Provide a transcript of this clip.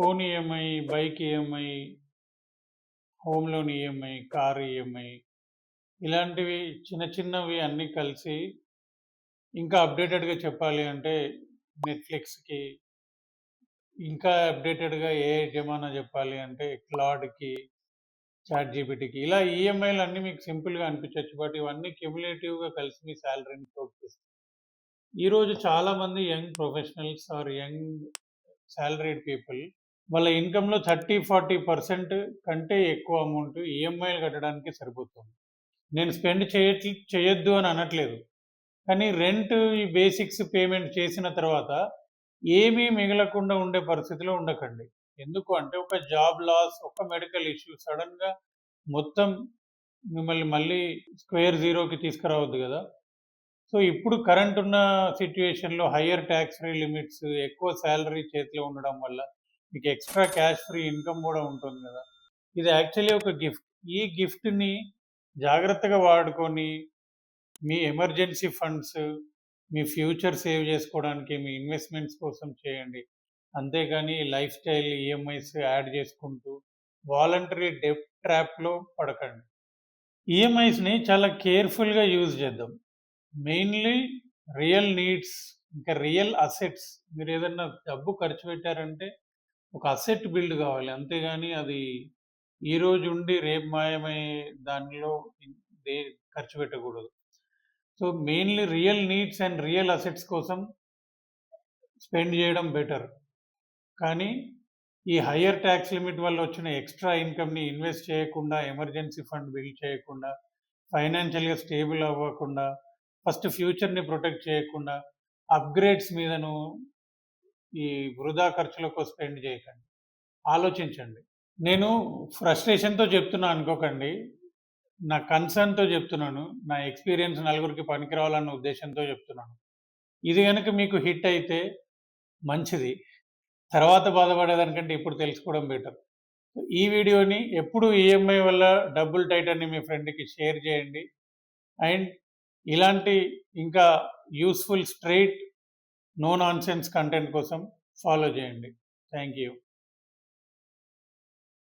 Phone EMI, bike EMI, home loan EMI, car EMI ఇలాంటివి చిన్న చిన్నవి అన్నీ కలిసి ఇంకా అప్‌డేటెడ్‌గా చెప్పాలి అంటే నెట్‌ఫ్లిక్స్‌కి, ఇంకా అప్‌డేటెడ్‌గా ఏఐ జమానా చెప్పాలి అంటే క్లాడ్‌కి, చాట్‌జీపీటీకి ఇలా ఈఎంఐలన్నీ మీకు సింపుల్‌గా అనిపించొచ్చు. బట్ ఇవన్నీ క్యుములేటివ్‌గా కలిసి మీ సాలరీని చోక్ చేస్తాయి. ఈరోజు చాలామంది young professionals or young salaried people వాళ్ళ ఇన్‌కమ్‌లో 30, 40% కంటే ఎక్కువ అమౌంట్ ఈఎంఐలు కట్టడానికే సరిపోతుంది. నేను స్పెండ్ చేయొద్దు అని అనట్లేదు. కానీ రెంట్ ఈ బేసిక్స్ పేమెంట్ చేసిన తర్వాత ఏమీ మిగలకుండా ఉండే పరిస్థితిలో ఉండకండి. ఎందుకు అంటే ఒక జాబ్ లాస్, ఒక మెడికల్ ఇష్యూ సడెన్‌గా మొత్తం మిమ్మల్ని మళ్ళీ స్క్వేర్ జీరోకి తీసుకురావద్దు గదా! సో, ఇప్పుడు కరెంట్ ఉన్న సిట్యుయేషన్‌లో హైయర్ టాక్స్ ఫ్రీ లిమిట్స్, ఎక్కువ సాలరీ చేతిలో ఉండడం వల్ల మీకు ఎక్స్‌ట్రా క్యాష్ ఫ్రీ ఇన్‌కమ్ గూడా ఉంటుంది గదా! ఇది యాక్చువల్లీ ఒక గిఫ్ట్. ఈ గిఫ్ట్‌ని జాగ్రత్తగా వాడుకొని మీ ఎమర్జెన్సీ ఫండ్స్, మీ ఫ్యూచర్ సేవ్ జేసుకోవడానికి, మీ ఇన్వెస్ట్‌మెంట్స్ కోసం చేయండి. అంతేగాని లైఫ్ స్టైల్ ఈఎంఐస్ యాడ్ చేసుకుంటూ వాలంటరీ డెబ్ట్ ట్రాప్‌లో పడకండి. ఈఎంఐస్‌ని చాలా కేర్‌ఫుల్‌గా యూజ్ చేద్దాం. మెయిన్‌లీ రియల్ నీడ్స్ ఇంకా రియల్ అసెట్స్ మీరేదన్నా డబ్బు ఖర్చు పెట్టారంటే ఒక అసెట్ బిల్డ్ కావాలి. అంతేగాని అది ఈరోజు ఉండి రేపు మాయమయ్యే దానిలో దే ఖర్చు పెట్టకూడదు. So, mainly real needs and real assets కోసం స్పెండ్ చేయడం బెటర్. కానీ ఈ హైయర్ టాక్స్ లిమిట్ వల్ల వచ్చిన ఎక్స్‌ట్రా ఇన్‌కమ్‌ని ఇన్వెస్ట్ చేయకుండా, ఎమర్జెన్సీ ఫండ్ బిల్డ్ చేయకుండా, ఫైనాన్షియల్‌గా స్టేబుల్ అవ్వకుండా, ఫస్ట్ ఫ్యూచర్‌ని ప్రొటెక్ట్ చేయకుండా, అప్‌గ్రేడ్స్ మీదను ఈ వృధా ఖర్చులకు స్పెండ్ చేయకండి. ఆలోచించండి. నేను ఫ్రస్ట్రేషన్‌తో చెప్తున్నా అనుకోకండి. నా కన్సర్న్‌తో చెప్తున్నాను. నా ఎక్స్‌పీరియన్స్ నలుగురికి పనికి రావాలన్న ఉద్దేశ్యంతో చెప్తున్నాను. ఇది గనుక మీకు హిట్ అయితే మంచిది. తర్వాత బాధపడేదానికంటే ఇప్పుడు తెలుసుకోవడం బెటర్. ఈ వీడియోని ఎప్పుడు ఈఎంఐ వల్ల డబ్బులు టైట్ అని మీ ఫ్రెండ్‌కి షేర్ చేయండి. అండ్ ఇలాంటి ఇంకా useful straight no nonsense content కోసం ఫాలో చేయండి. Thank you.